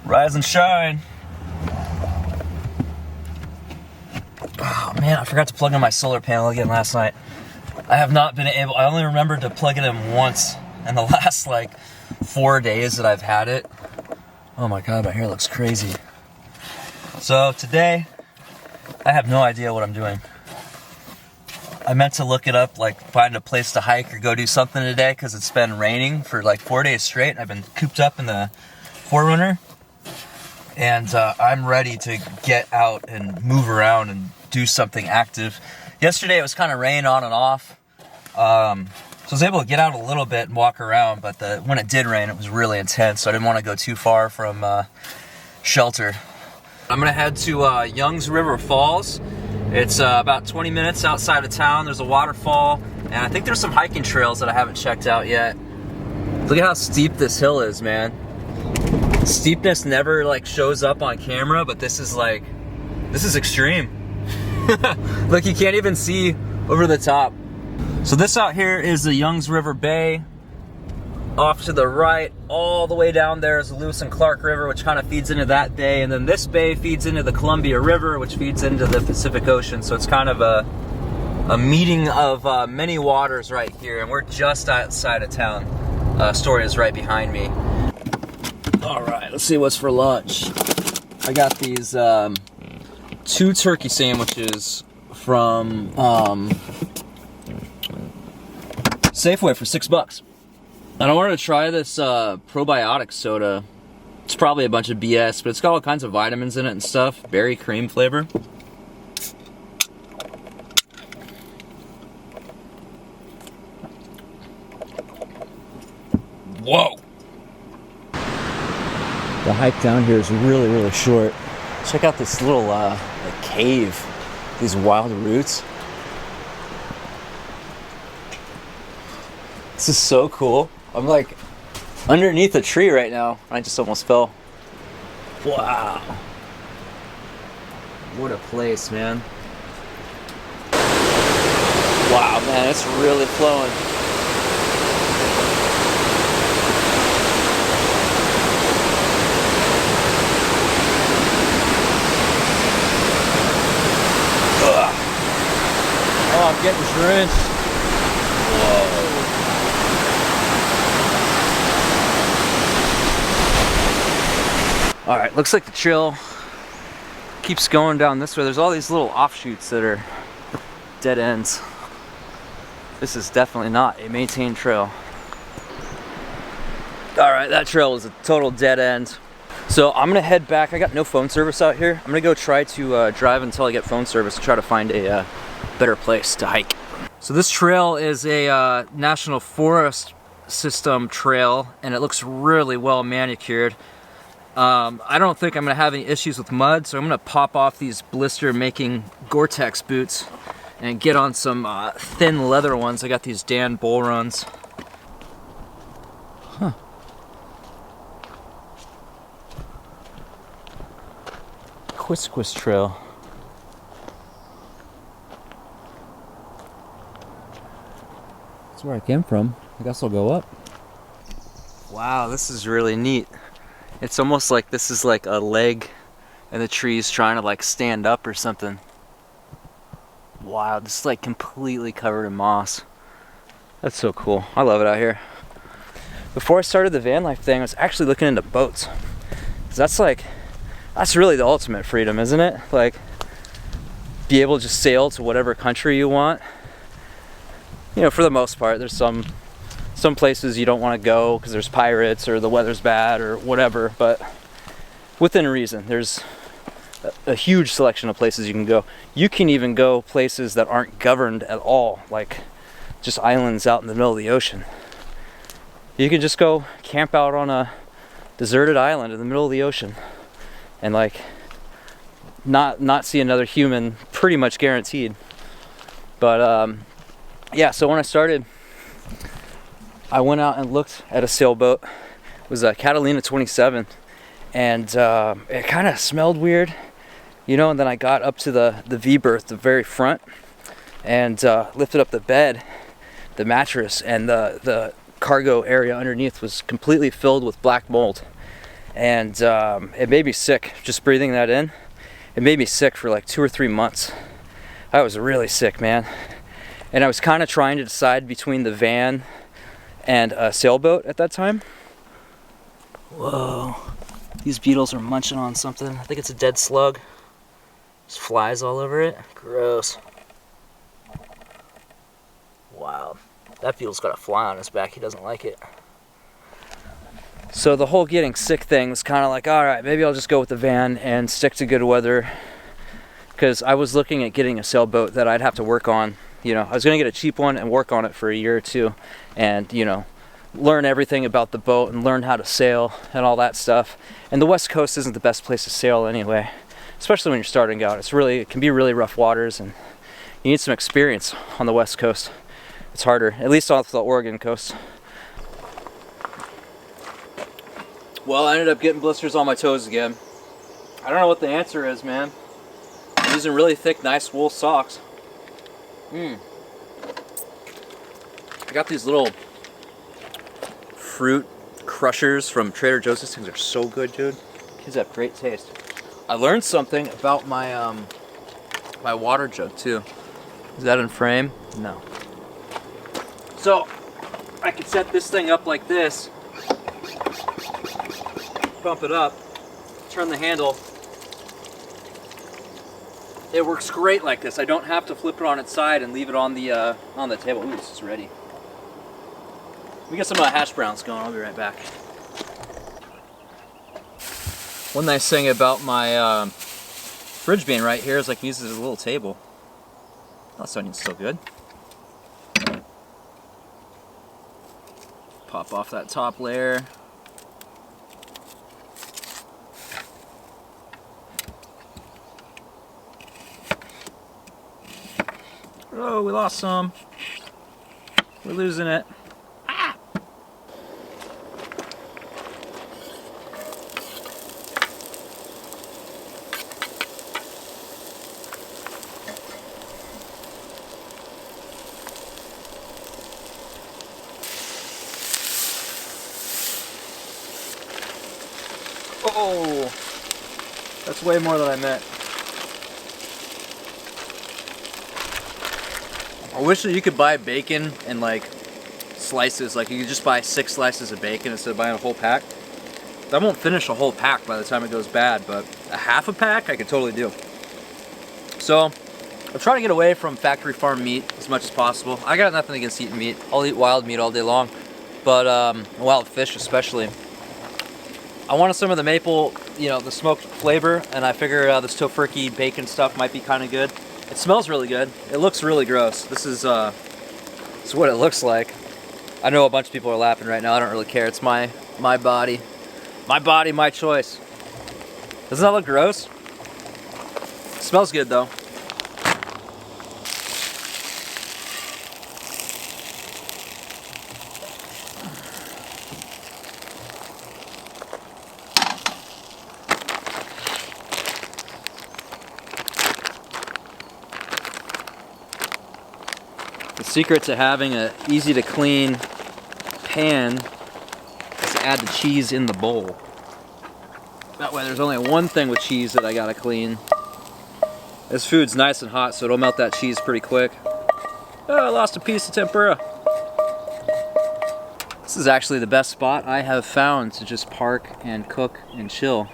Rise and shine. Oh man, I forgot to plug in my solar panel again last night. I have not been able, I only remembered to plug it in once in the last like 4 days that I've had it. Oh my god, my hair looks crazy. So today, I have no idea what I'm doing. I meant to look it up, like find a place to hike or go do something today because it's been raining for like 4 days straight. I've been cooped up in the 4Runner, and I'm ready to get out and move around and do something active. Yesterday it was kind of rain on and off, so I was able to get out a little bit and walk around, but when it did rain, it was really intense, so I didn't want to go too far from shelter. I'm gonna head to Youngs River Falls. It's about 20 minutes outside of town. There's a waterfall, and I think there's some hiking trails that I haven't checked out yet. Look at how steep this hill is, man. Steepness never like shows up on camera, but this is extreme. Look, you can't even see over the top. So this out here is the Youngs River Bay. Off to the right, all the way down there is the Lewis and Clark River, which kind of feeds into that bay, and then this bay feeds into the Columbia River, which feeds into the Pacific Ocean. So it's kind of a meeting of many waters right here, and we're just outside of town. Astoria is right behind me. All right, let's see what's for lunch. I got these 2 turkey sandwiches from Safeway for $6. And I wanted to try this probiotic soda. It's probably a bunch of BS, but it's got all kinds of vitamins in it and stuff. Berry cream flavor. Whoa! The hike down here is really, really short. Check out this little like cave. These wild roots. This is so cool. I'm like underneath a tree right now. I just almost fell. Wow. What a place, man. Wow, man, it's really flowing. Ugh. Oh, I'm getting drenched. Whoa. All right, looks like the trail keeps going down this way. There's all these little offshoots that are dead ends. This is definitely not a maintained trail. All right, that trail is a total dead end. So I'm gonna head back. I got no phone service out here. I'm gonna go try to drive until I get phone service and try to find a better place to hike. So this trail is a National Forest System trail, and it looks really well manicured. I don't think I'm going to have any issues with mud, so I'm going to pop off these blister-making Gore-Tex boots and get on some thin leather ones. I got these Dan Bull Runs. Huh. Quisquis Trail. That's where I came from. I guess I'll go up. Wow, this is really neat. It's almost like this is like a leg and the tree's trying to like stand up or something. Wow, this is like completely covered in moss. That's so cool. I love it out here. Before I started the van life thing, I was actually looking into boats. 'Cause that's really the ultimate freedom, isn't it? Like, be able to just sail to whatever country you want. You know, for the most part, there's some places you don't want to go because there's pirates or the weather's bad or whatever, but within reason, there's a huge selection of places you can go. You can even go places that aren't governed at all, like just islands out in the middle of the ocean. You can just go camp out on a deserted island in the middle of the ocean and like not see another human, pretty much guaranteed. But yeah, so when I started, I went out and looked at a sailboat. It was a Catalina 27, and it kind of smelled weird, you know. And then I got up to the V-berth, the very front, and lifted up the bed, the mattress, and the cargo area underneath was completely filled with black mold. And it made me sick just breathing that in. It made me sick for like 2 or 3 months. I was really sick, man. And I was kind of trying to decide between the van and a sailboat at that time. Whoa, these beetles are munching on something. I think it's a dead slug. There's flies all over it. Gross. Wow, that beetle's got a fly on his back. He doesn't like it. So the whole getting sick thing was kind of like, all right, maybe I'll just go with the van and stick to good weather. Because I was looking at getting a sailboat that I'd have to work on. You know, I was going to get a cheap one and work on it for a year or two. And, you know, learn everything about the boat and learn how to sail and all that stuff. And the West Coast isn't the best place to sail anyway. Especially when you're starting out. It can be really rough waters, and you need some experience on the West Coast. It's harder, at least off the Oregon coast. Well, I ended up getting blisters on my toes again. I don't know what the answer is, man. I'm using really thick, nice wool socks. I got these little fruit crushers from Trader Joe's. These things are so good, dude. Kids have great taste. I learned something about my my water jug too. Is that in frame? No. So I can set this thing up like this, pump it up, turn the handle. It works great like this. I don't have to flip it on its side and leave it on the table. Ooh, this is ready. We got some hash browns going. I'll be right back. One nice thing about my fridge being right here is I can use it as a little table. Oh, this onion's still good. Pop off that top layer. Oh, we lost some. We're losing it. Ah! Oh, that's way more than I meant. I wish that you could buy bacon in like slices, like you could just buy 6 slices of bacon instead of buying a whole pack. That won't finish a whole pack by the time it goes bad, but a half a pack I could totally do. So I'm trying to get away from factory farm meat as much as possible. I got nothing against eating meat. I'll eat wild meat all day long, but wild fish especially. I wanted some of the maple, you know, the smoked flavor, and I figure this tofurkey bacon stuff might be kind of good. It smells really good. It looks really gross. This is what it looks like. I know a bunch of people are laughing right now. I don't really care. It's my body. My body, my choice. Doesn't that look gross? It smells good though. The secret to having an easy to clean pan is to add the cheese in the bowl. That way there's only one thing with cheese that I gotta clean. This food's nice and hot, so it'll melt that cheese pretty quick. Oh, I lost a piece of tempura. This is actually the best spot I have found to just park and cook and chill.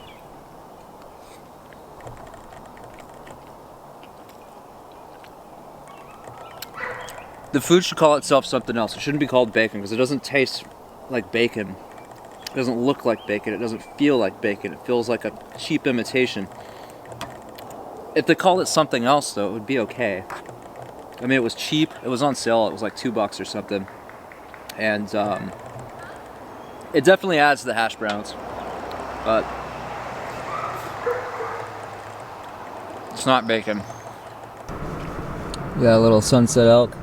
The food should call itself something else. It shouldn't be called bacon because it doesn't taste like bacon. It doesn't look like bacon. It doesn't feel like bacon. It feels like a cheap imitation. If they called it something else, though, it would be okay. I mean, it was cheap. It was on sale. It was like $2 or something. And it definitely adds to the hash browns. But it's not bacon. We got a little sunset elk.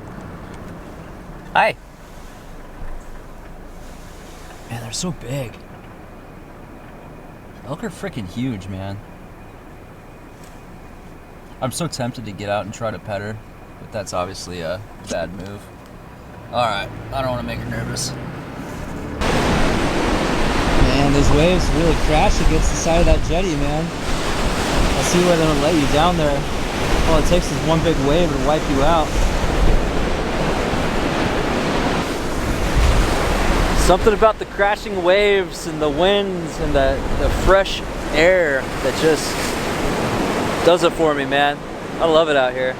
Hi. Man, they're so big. Elk are freaking huge, man. I'm so tempted to get out and try to pet her, but that's obviously a bad move. Alright, I don't want to make her nervous. Man, those waves really crash against the side of that jetty, man. I see why they don't let you down there. All it takes is one big wave to wipe you out. Something about the crashing waves and the winds and the fresh air that just does it for me, man. I love it out here.